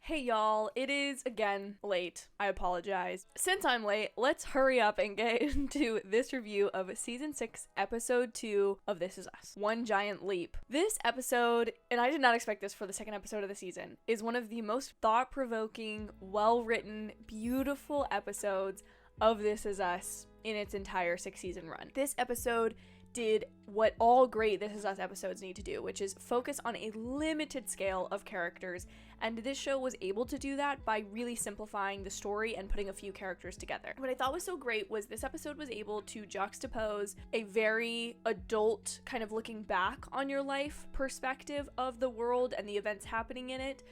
Hey y'all, it is again late. I apologize. Since I'm late, let's hurry up and get into this review of Season 6, Episode 2 of This Is Us, One Giant Leap. This episode, and I did not expect this for the second episode of the season, is one of the most thought-provoking, well-written, beautiful episodes of This Is Us in its entire 6-season run. This episode did what all great This Is Us episodes need to do, which is focus on a limited scale of characters, and this show was able to do that by really simplifying the story and putting a few characters together. What I thought was so great was this episode was able to juxtapose a very adult kind of looking back on your life perspective of the world and the events happening in it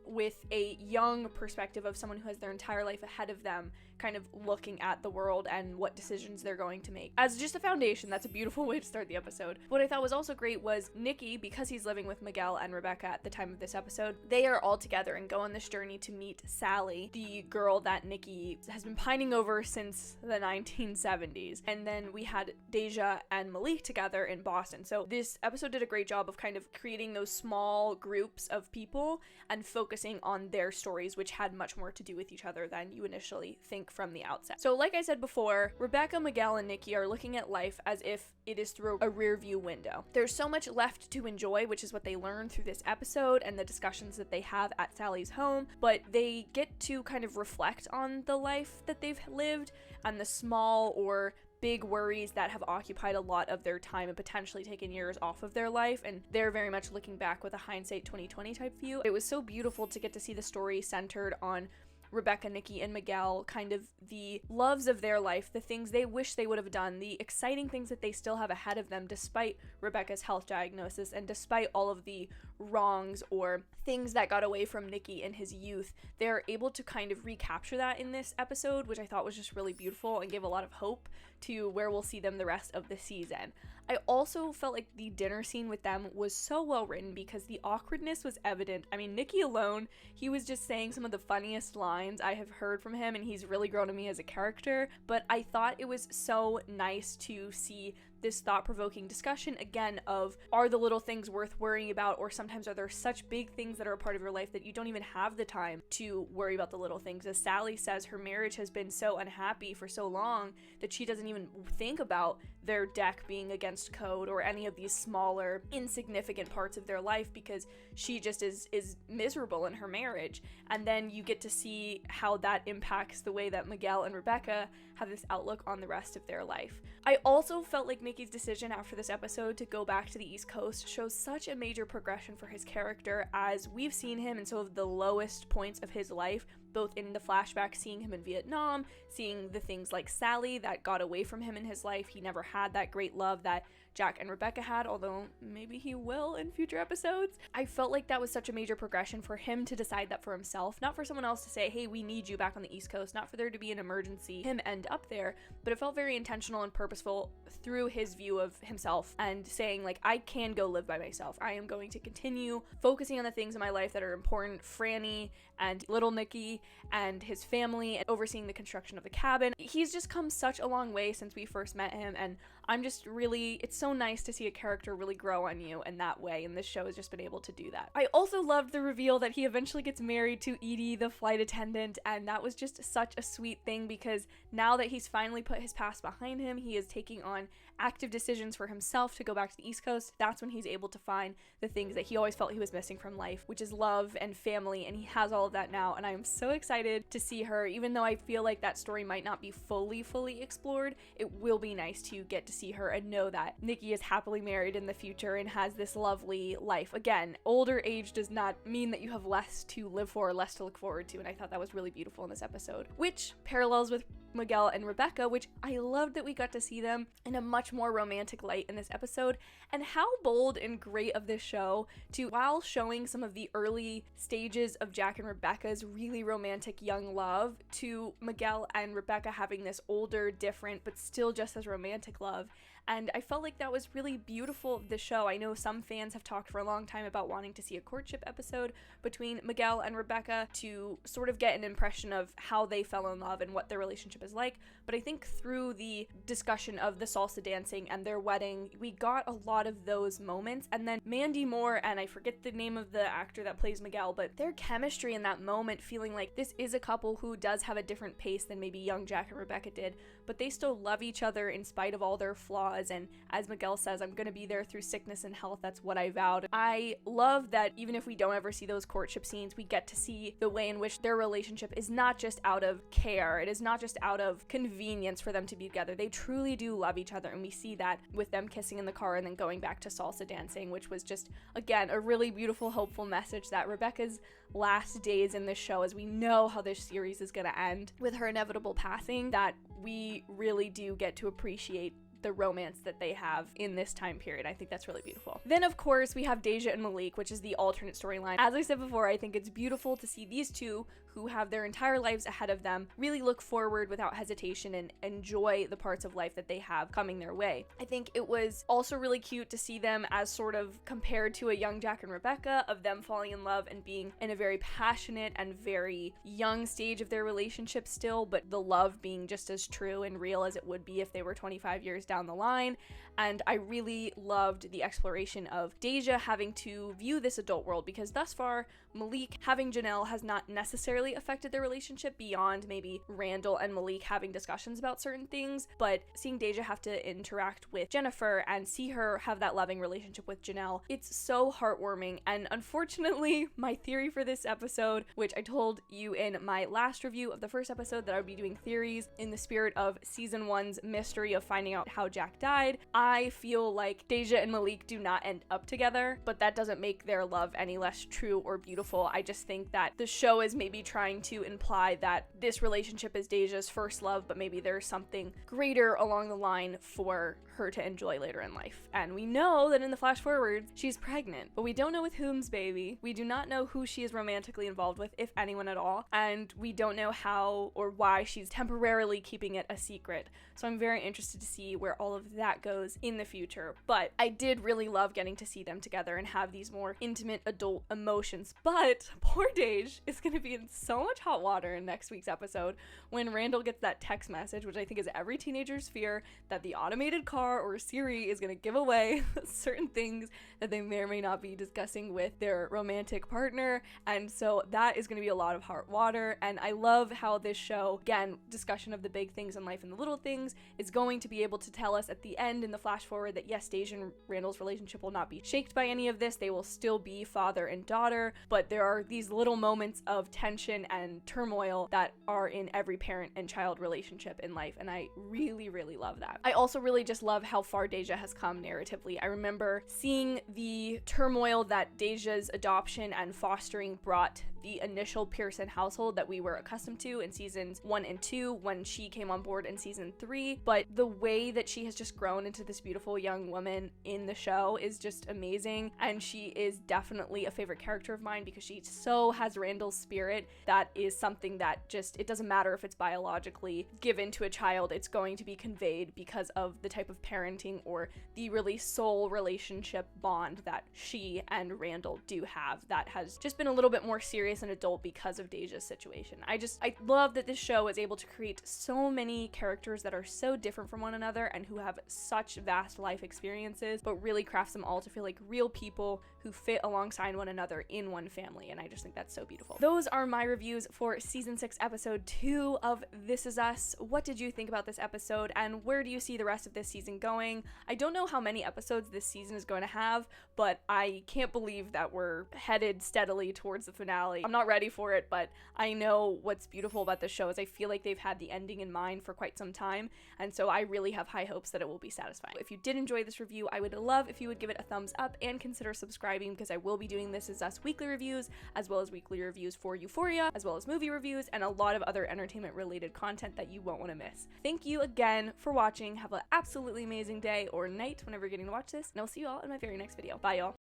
with a young perspective of someone who has their entire life ahead of them, kind of looking at the world and what decisions they're going to make. As just a foundation, that's a beautiful way to start the episode. What I thought was also great was Nicky, because he's living with Miguel and Rebecca at the time of this episode, they are all together and go on this journey to meet Sally, the girl that Nicky has been pining over since the 1970s. And then we had Deja and Malik together in Boston. So this episode did a great job of kind of creating those small groups of people and focusing on their stories, which had much more to do with each other than you initially think from the outset. So like I said before, Rebecca, Miguel, and Nicky are looking at life as if it is through a rear view window. There's so much left to enjoy, which is what they learn through this episode and the discussions that they have at Sally's home, but they get to kind of reflect on the life that they've lived and the small or big worries that have occupied a lot of their time and potentially taken years off of their life, and they're very much looking back with a hindsight 2020 type view. It was so beautiful to get to see the story centered on Rebecca, Nicky, and Miguel, kind of the loves of their life, the things they wish they would have done, the exciting things that they still have ahead of them despite Rebecca's health diagnosis and despite all of the wrongs or things that got away from Nicky in his youth. They're able to kind of recapture that in this episode, which I thought was just really beautiful and gave a lot of hope to where we'll see them the rest of the season. I also felt like the dinner scene with them was so well written because the awkwardness was evident. I mean, Nicky alone, he was just saying some of the funniest lines I have heard from him, and he's really grown on me as a character, but I thought it was so nice to see this thought-provoking discussion again of, are the little things worth worrying about, or sometimes are there such big things that are a part of your life that you don't even have the time to worry about the little things. As Sally says, her marriage has been so unhappy for so long that she doesn't even think about their deck being against code or any of these smaller insignificant parts of their life because she just is miserable in her marriage. And then you get to see how that impacts the way that Miguel and Rebecca have this outlook on the rest of their life. I also felt like Nicky's decision after this episode to go back to the East Coast shows such a major progression for his character, as we've seen him in some of the lowest points of his life, both in the flashback, seeing him in Vietnam, seeing the things like Sally that got away from him in his life. He never had that great love that Jack and Rebecca had, although maybe he will in future episodes. I felt like that was such a major progression for him to decide that for himself, not for someone else to say, hey, we need you back on the East Coast, not for there to be an emergency, him end up there, but it felt very intentional and purposeful through his view of himself and saying, like, I can go live by myself. I am going to continue focusing on the things in my life that are important. Franny and little Nicky and his family, and overseeing the construction of the cabin. He's just come such a long way since we first met him, and I'm just really, it's so nice to see a character really grow on you in that way, and this show has just been able to do that. I also loved the reveal that he eventually gets married to Edie, the flight attendant, and that was just such a sweet thing because now that he's finally put his past behind him, he is taking on active decisions for himself to go back to the East Coast. That's when he's able to find the things that he always felt he was missing from life, which is love and family, and he has all of that now, and I'm so excited to see her. Even though I feel like that story might not be fully explored, it will be nice to get to see her and know that Nicky is happily married in the future and has this lovely life. Again, older age does not mean that you have less to live for or less to look forward to, and I thought that was really beautiful in this episode, which parallels with Miguel and Rebecca, which I loved that we got to see them in a much more romantic light in this episode. And how bold and great of this show to, while showing some of the early stages of Jack and Rebecca's really romantic young love, to Miguel and Rebecca having this older, different, but still just as romantic love, and I felt like that was really beautiful of the show. I know some fans have talked for a long time about wanting to see a courtship episode between Miguel and Rebecca to sort of get an impression of how they fell in love and what their relationship is like, but I think through the discussion of the salsa dancing and their wedding, we got a lot of those moments. And then Mandy Moore, and I forget the name of the actor that plays Miguel, but their chemistry in that moment, feeling like this is a couple who does have a different pace than maybe young Jack and Rebecca did, but they still love each other in spite of all their flaws. And as Miguel says, I'm gonna be there through sickness and health, that's what I vowed. I love that even if we don't ever see those courtship scenes, we get to see the way in which their relationship is not just out of care, it is not just out of convenience for them to be together. They truly do love each other, and we see that with them kissing in the car and then going back to salsa dancing, which was just, again, a really beautiful, hopeful message that Rebecca's last days in this show, as we know how this series is going to end with her inevitable passing, that we really do get to appreciate the romance that they have in this time period. I think that's really beautiful. Then, of course, we have Deja and Malik, which is the alternate storyline. As I said before, I think it's beautiful to see these two, who have their entire lives ahead of them, really look forward without hesitation and enjoy the parts of life that they have coming their way. I think it was also really cute to see them as sort of compared to a young Jack and Rebecca, of them falling in love and being in a very passionate and very young stage of their relationship still, but the love being just as true and real as it would be if they were 25 years down the line. And I really loved the exploration of Deja having to view this adult world, because thus far Malik having Janelle has not necessarily affected their relationship beyond maybe Randall and Malik having discussions about certain things, but seeing Deja have to interact with Jennifer and see her have that loving relationship with Janelle, it's so heartwarming. And unfortunately, my theory for this episode, which I told you in my last review of the first episode that I would be doing theories in the spirit of season 1's mystery of finding out how Jack died, I feel like Deja and Malik do not end up together, but that doesn't make their love any less true or beautiful. I just think that the show is maybe trying to imply that this relationship is Deja's first love, but maybe there's something greater along the line for her to enjoy later in life. And we know that in the flash forward, she's pregnant, but we don't know with whom's baby. We do not know who she is romantically involved with, if anyone at all, and we don't know how or why she's temporarily keeping it a secret. So I'm very interested to see where all of that goes in the future. But I did really love getting to see them together and have these more intimate adult emotions. But poor Dej is going to be in so much hot water in next week's episode when Randall gets that text message, which I think is every teenager's fear, that the automated car or Siri is going to give away certain things that they may or may not be discussing with their romantic partner. And so that is going to be a lot of hot water. And I love how this show, again, discussion of the big things in life and the little things, is going to be able to tell us at the end in the flash forward that yes, Deja and Randall's relationship will not be shaked by any of this. They will still be father and daughter, but there are these little moments of tension and turmoil that are in every parent and child relationship in life, and I really, really love that. I also really just love how far Deja has come narratively. I remember seeing the turmoil that Deja's adoption and fostering brought the initial Pearson household that we were accustomed to in seasons 1 and 2 when she came on board in season 3, but the way that she has just grown into this beautiful young woman in the show is just amazing, and she is definitely a favorite character of mine because she so has Randall's spirit. That is something that just, it doesn't matter if it's biologically given to a child, it's going to be conveyed because of the type of parenting or the really soul relationship bond that she and Randall do have that has just been a little bit more serious and adult because of Deja's situation. I love that this show is able to create so many characters that are so different from one another and who have such vast life experiences, but really crafts them all to feel like real people who fit alongside one another in one family, and I just think that's so beautiful. Those are my reviews for season 6 episode 2 of This Is Us. What did you think about this episode, and where do you see the rest of this season going? I don't know how many episodes this season is going to have, but I can't believe that we're headed steadily towards the finale. I'm not ready for it, but I know what's beautiful about this show is I feel like they've had the ending in mind for quite some time, and so I really have high hopes that it will be satisfying. If you did enjoy this review, I would love if you would give it a thumbs up and consider subscribing, because I will be doing This Is Us weekly reviews, as well as weekly reviews for Euphoria, as well as movie reviews, and a lot of other entertainment related content that you won't want to miss. Thank you again for watching. Have an absolutely amazing day or night whenever you're getting to watch this, and I'll see you all in my very next video. Bye, y'all.